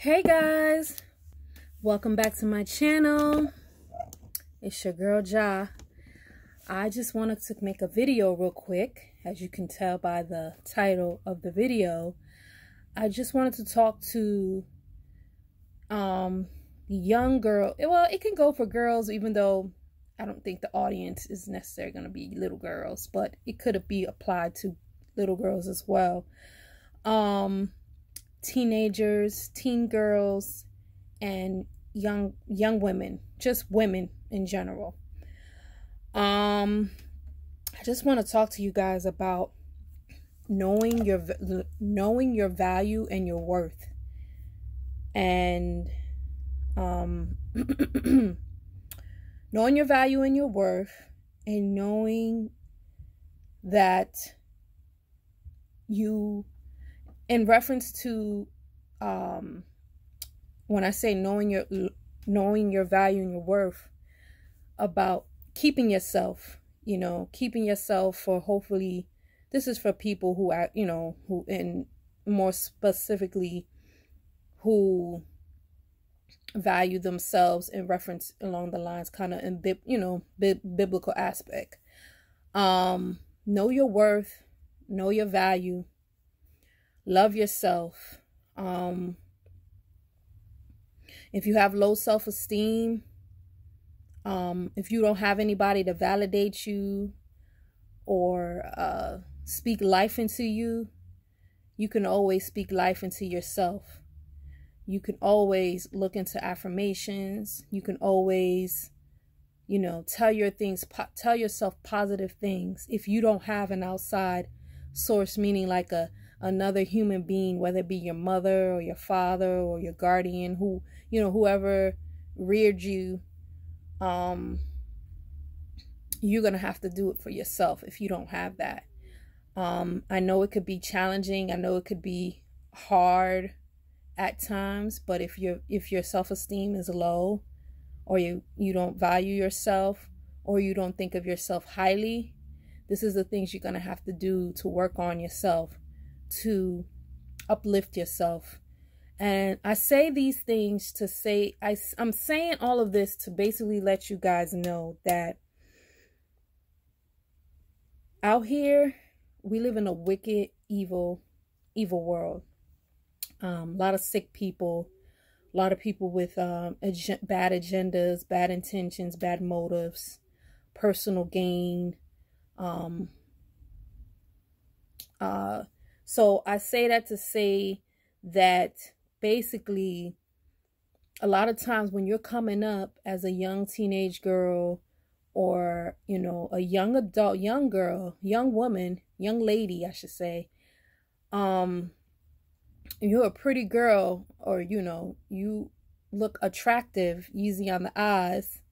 Hey guys, welcome back to my channel. It's your girl Ja. I just wanted to make a video real quick. As you can tell by the title of the video, I just wanted to talk to young girl. Well, it can go for girls, even though I don't think the audience is necessarily going to be little girls, but it could be applied to little girls as well. Teenagers, teen girls, and young women, just women in general. I just want to talk to you guys about knowing your value and your worth, and knowing your value and your worth, and knowing that you, in reference to when I say knowing your value and your worth, about keeping yourself, keeping yourself for, hopefully this is for people who are, who, and more specifically, who value themselves in reference along the lines kind of in biblical aspect. Know your worth, know your value, love yourself. If you have low self-esteem, if you don't have anybody to validate you or speak life into you, you can always speak life into yourself. You can always look into affirmations. You can always, tell yourself positive things. If you don't have an outside source, meaning like another human being, whether it be your mother or your father or your guardian, whoever reared you, you're going to have to do it for yourself if you don't have that. I know it could be challenging. I know it could be hard at times, but if your self-esteem is low, or you don't value yourself, or you don't think of yourself highly, this is the things you're going to have to do to work on yourself, to uplift yourself. And I say these things to say, I'm saying all of this to basically let you guys know that out here, we live in a wicked, evil world. A lot of sick people, a lot of people with bad agendas, bad intentions, bad motives, personal gain. So I say that to say that basically a lot of times when you're coming up as a young teenage girl, or, a young adult, young girl, young woman, young lady, I should say, you're a pretty girl, or, you look attractive, easy on the eyes,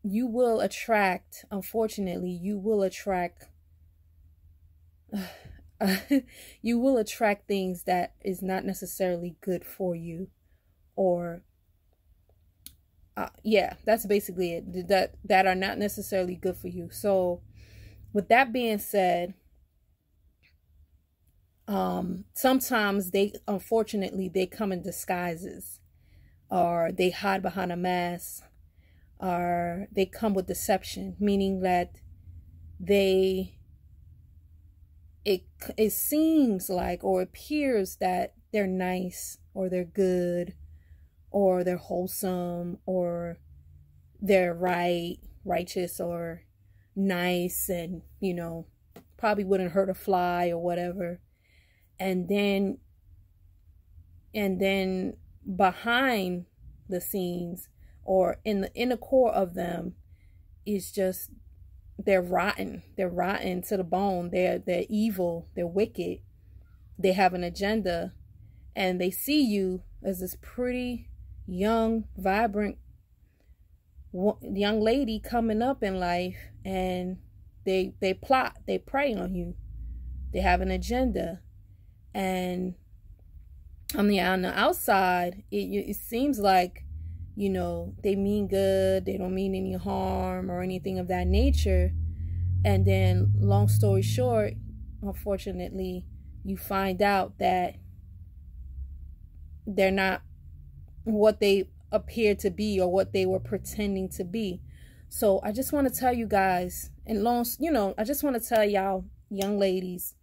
you will attract, unfortunately, you will attract things that is not necessarily good for you, or yeah, that's basically it, that are not necessarily good for you. So with that being said, sometimes unfortunately they come in disguises, or they hide behind a mask, or they come with deception, meaning that it seems like, or appears that they're nice, or they're good, or they're wholesome, or they're righteous, or nice, and, probably wouldn't hurt a fly or whatever. And then behind the scenes, or in the core of them, is just, they're rotten to the bone. They're evil, they're wicked, they have an agenda, and they see you as this pretty young, vibrant young lady coming up in life, and they plot, they prey on you, they have an agenda. And on the outside, it seems like, they mean good, they don't mean any harm or anything of that nature. And then, long story short, unfortunately, you find out that they're not what they appear to be or what they were pretending to be. So I just want to tell you guys, and I just want to tell y'all young ladies,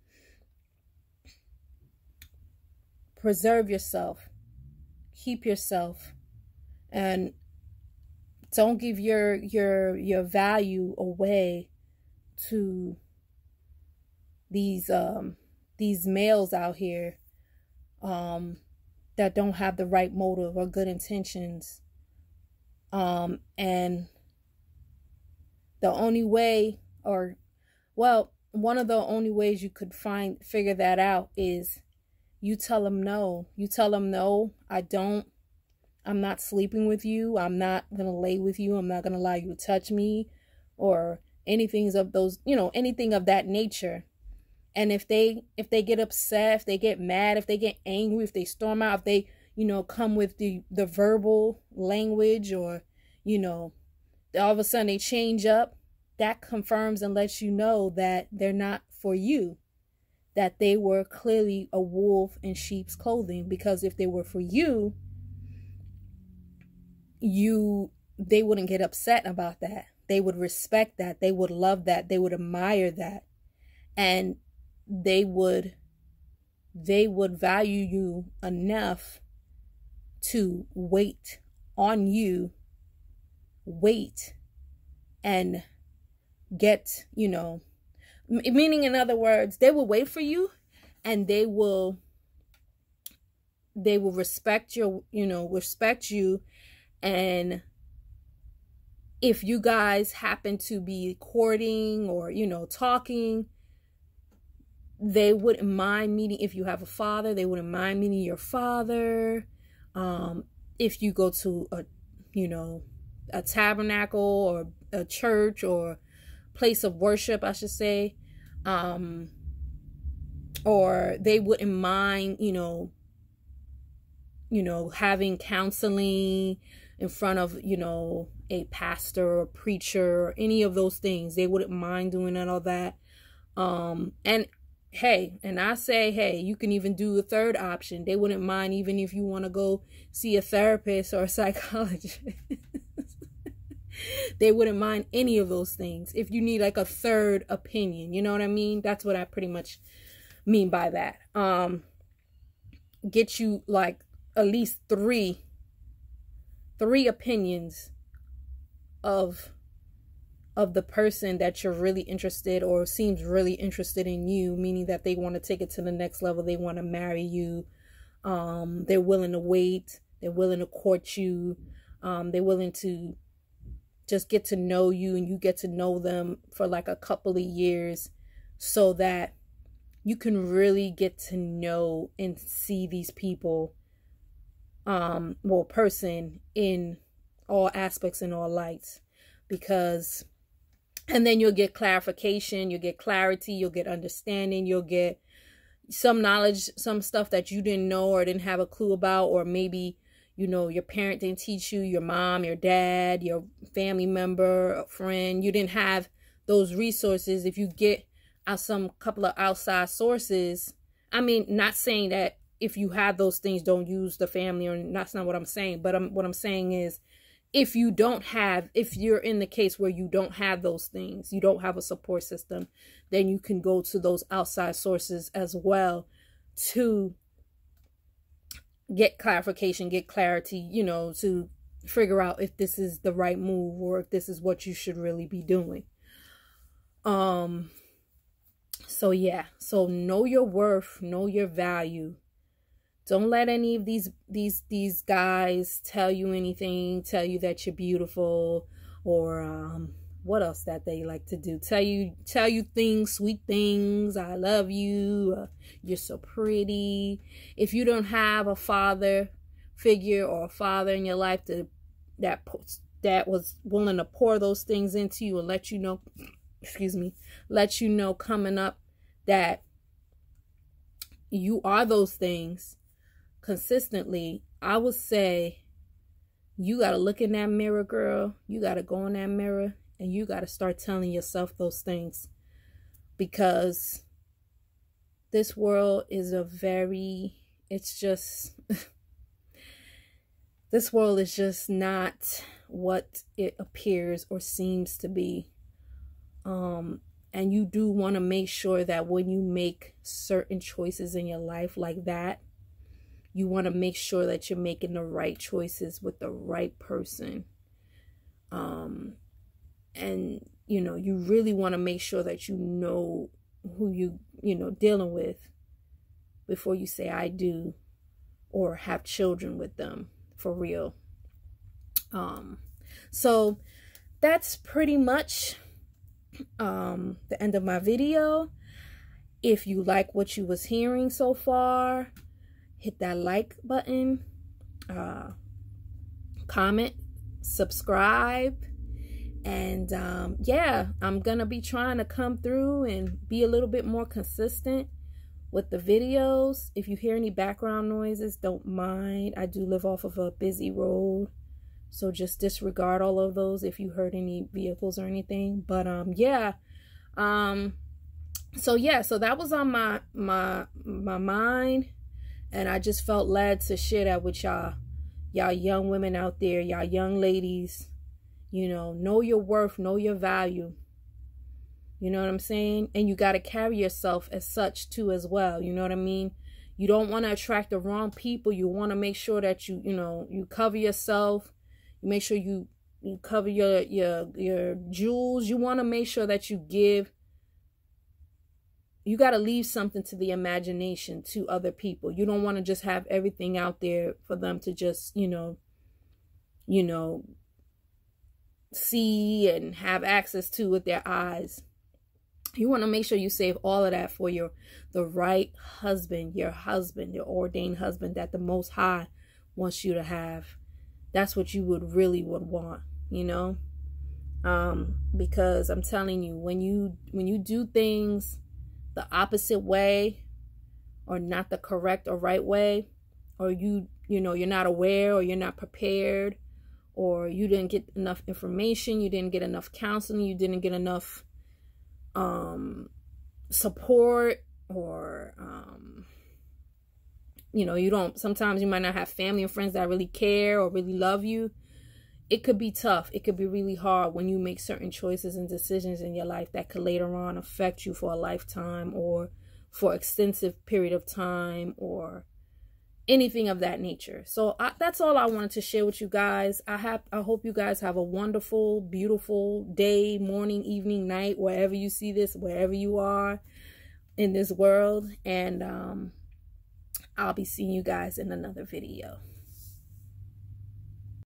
preserve yourself, keep yourself, and don't give your value away to these males out here that don't have the right motive or good intentions. And the only way, one of the only ways you could figure that out is you tell them no. You tell them no, I'm not sleeping with you. I'm not going to lay with you. I'm not going to allow you to touch me or anything of those, anything of that nature. And if they get upset, if they get mad, if they get angry, if they storm out, if they, come with the verbal language, or, all of a sudden they change up, that confirms and lets you know that they're not for you, that they were clearly a wolf in sheep's clothing. Because if they were for you, they wouldn't get upset about that. They would respect that. They would love that. They would admire that. And they would value you enough to wait on you, and get, meaning, in other words, they will wait for you, and they will respect you. And if you guys happen to be courting or, talking, they wouldn't mind meeting. If you have a father, they wouldn't mind meeting your father. If you go to a tabernacle or a church or place of worship, I should say, or they wouldn't mind, having counseling in front of, a pastor or preacher or any of those things. They wouldn't mind doing all that. And I say, you can even do a third option. They wouldn't mind even if you want to go see a therapist or a psychologist. They wouldn't mind any of those things. If you need like a third opinion, you know what I mean? That's what I pretty much mean by that. Get you like at least three opinions of the person that you're really interested or seems really interested in you, meaning that they want to take it to the next level. They want to marry you. They're willing to wait. They're willing to court you. They're willing to just get to know you, and you get to know them for like a couple of years, so that you can really get to know and see these people, person in all aspects and all lights. And then you'll get clarification, you'll get clarity, you'll get understanding, you'll get some knowledge, some stuff that you didn't know or didn't have a clue about, or maybe, your parent didn't teach you, your mom, your dad, your family member, a friend, you didn't have those resources. If you get some couple of outside sources, I mean, not saying that if you have those things, don't use the family, or that's not what I'm saying, but what I'm saying is, if you're in the case where you don't have those things, you don't have a support system, then you can go to those outside sources as well to get clarification, get clarity, to figure out if this is the right move or if this is what you should really be doing. So yeah, so know your worth, know your value. Don't let any of these guys tell you anything, tell you that you're beautiful, or what else that they like to do? Tell you things, sweet things. I love you. You're so pretty. If you don't have a father figure or a father in your life that was willing to pour those things into you and let you know, let you know coming up that you are those things consistently, I would say you got to look in that mirror, girl. You got to go in that mirror and you got to start telling yourself those things, because this world is it's just, this world is just not what it appears or seems to be. And you do want to make sure that when you make certain choices in your life like that, you want to make sure that you're making the right choices with the right person. And, you know, you really want to make sure that you know who you know, dealing with before you say I do or have children with them for real. So that's pretty much the end of my video. If you like what you was hearing so far, hit that like button, comment, subscribe, and yeah, I'm gonna be trying to come through and be a little bit more consistent with the videos. If you hear any background noises, don't mind. I do live off of a busy road, so just disregard all of those if you heard any vehicles or anything. But yeah, so yeah, so that was on my mind, and I just felt led to share that with y'all young women out there, y'all young ladies. You know your worth, know your value. You know what I'm saying? And you got to carry yourself as such too as well. You know what I mean? You don't want to attract the wrong people. You want to make sure that you cover yourself. You make sure you cover your jewels. You want to make sure that you got to leave something to the imagination to other people. You don't want to just have everything out there for them to just, you know, see and have access to with their eyes. You want to make sure you save all of that for the right husband, your ordained husband that the Most High wants you to have. That's what you would want, you know? Because I'm telling you, when you do things the opposite way, or not the correct or right way, or you know, you're not aware, or you're not prepared, or you didn't get enough information, you didn't get enough counseling, you didn't get enough support, or you know, sometimes you might not have family and friends that really care or really love you. It could be tough. It could be really hard when you make certain choices and decisions in your life that could later on affect you for a lifetime, or for extensive period of time, or anything of that nature. So that's all I wanted to share with you guys. I hope you guys have a wonderful, beautiful day, morning, evening, night, wherever you see this, wherever you are in this world. And I'll be seeing you guys in another video.